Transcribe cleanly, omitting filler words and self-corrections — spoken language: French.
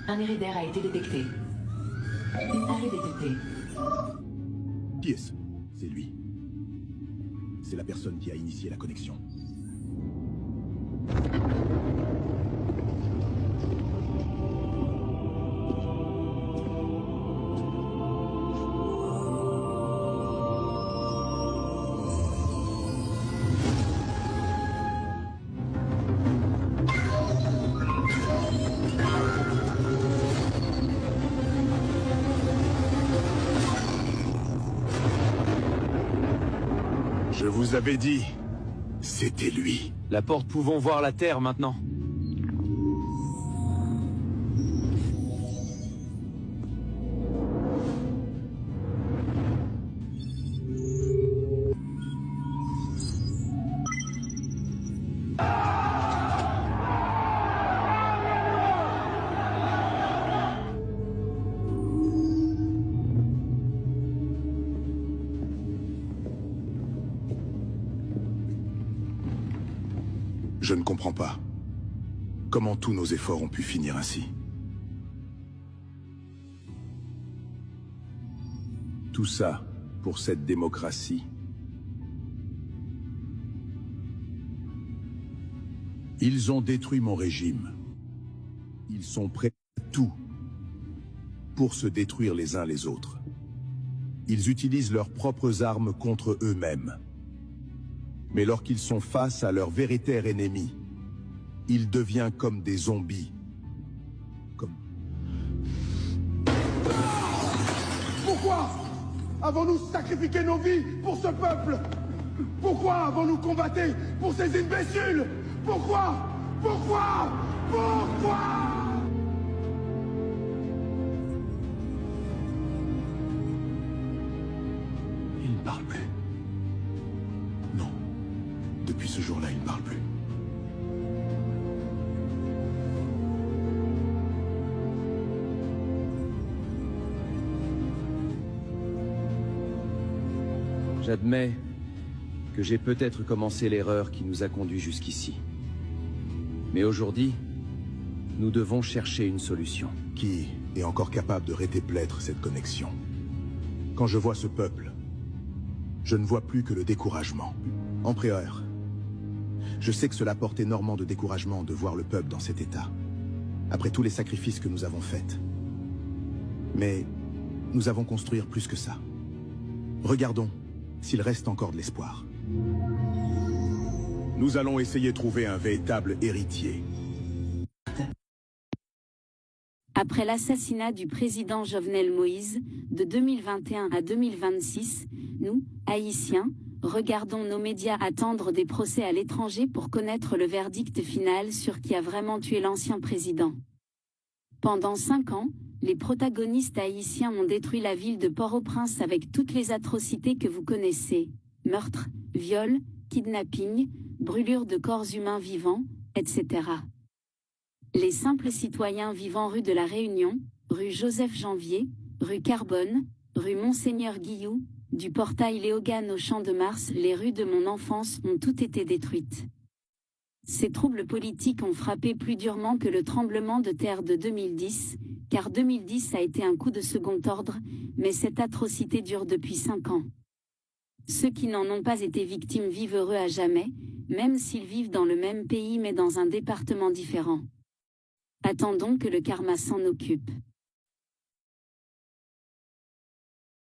Un iridaire a été détecté. Arrêt détecté. Qui est-ce? C'est lui. C'est la personne qui a initié la connexion. Je vous avais dit, c'était lui. La porte pouvons voir la Terre maintenant. Je ne comprends pas. Comment tous nos efforts ont pu finir ainsi? Tout ça pour cette démocratie. Ils ont détruit mon régime. Ils sont prêts à tout pour se détruire les uns les autres. Ils utilisent leurs propres armes contre eux-mêmes. Mais lorsqu'ils sont face à leur véritable ennemi, ils deviennent comme des zombies. Pourquoi avons-nous sacrifié nos vies pour ce peuple? Pourquoi avons-nous combattu pour ces imbéciles? Pourquoi? Pourquoi? Il ne parle plus. Non. Depuis ce jour-là, il ne parle plus. J'admets que j'ai peut-être commencé l'erreur qui nous a conduits jusqu'ici. Mais aujourd'hui, nous devons chercher une solution. Qui est encore capable de rétablir cette connexion? Quand je vois ce peuple, je ne vois plus que le découragement. Empereur, je sais que cela porte énormément de découragement de voir le peuple dans cet état, après tous les sacrifices que nous avons faits. Mais nous avons construit plus que ça. Regardons s'il reste encore de l'espoir. Nous allons essayer de trouver un véritable héritier. Après l'assassinat du président Jovenel Moïse, de 2021 à 2026, nous, Haïtiens, regardons nos médias attendre des procès à l'étranger pour connaître le verdict final sur qui a vraiment tué l'ancien président. Pendant 5 ans, les protagonistes haïtiens ont détruit la ville de Port-au-Prince avec toutes les atrocités que vous connaissez. Meurtres, viols, kidnappings, brûlures de corps humains vivants, etc. Les simples citoyens vivant rue de la Réunion, rue Joseph-Janvier, rue Carbone, rue Monseigneur Guilloux, du portail Léogane au Champ de Mars, les rues de mon enfance ont toutes été détruites. Ces troubles politiques ont frappé plus durement que le tremblement de terre de 2010, car 2010 a été un coup de second ordre, mais cette atrocité dure depuis 5 ans. Ceux qui n'en ont pas été victimes vivent heureux à jamais, même s'ils vivent dans le même pays mais dans un département différent. Attendons que le karma s'en occupe.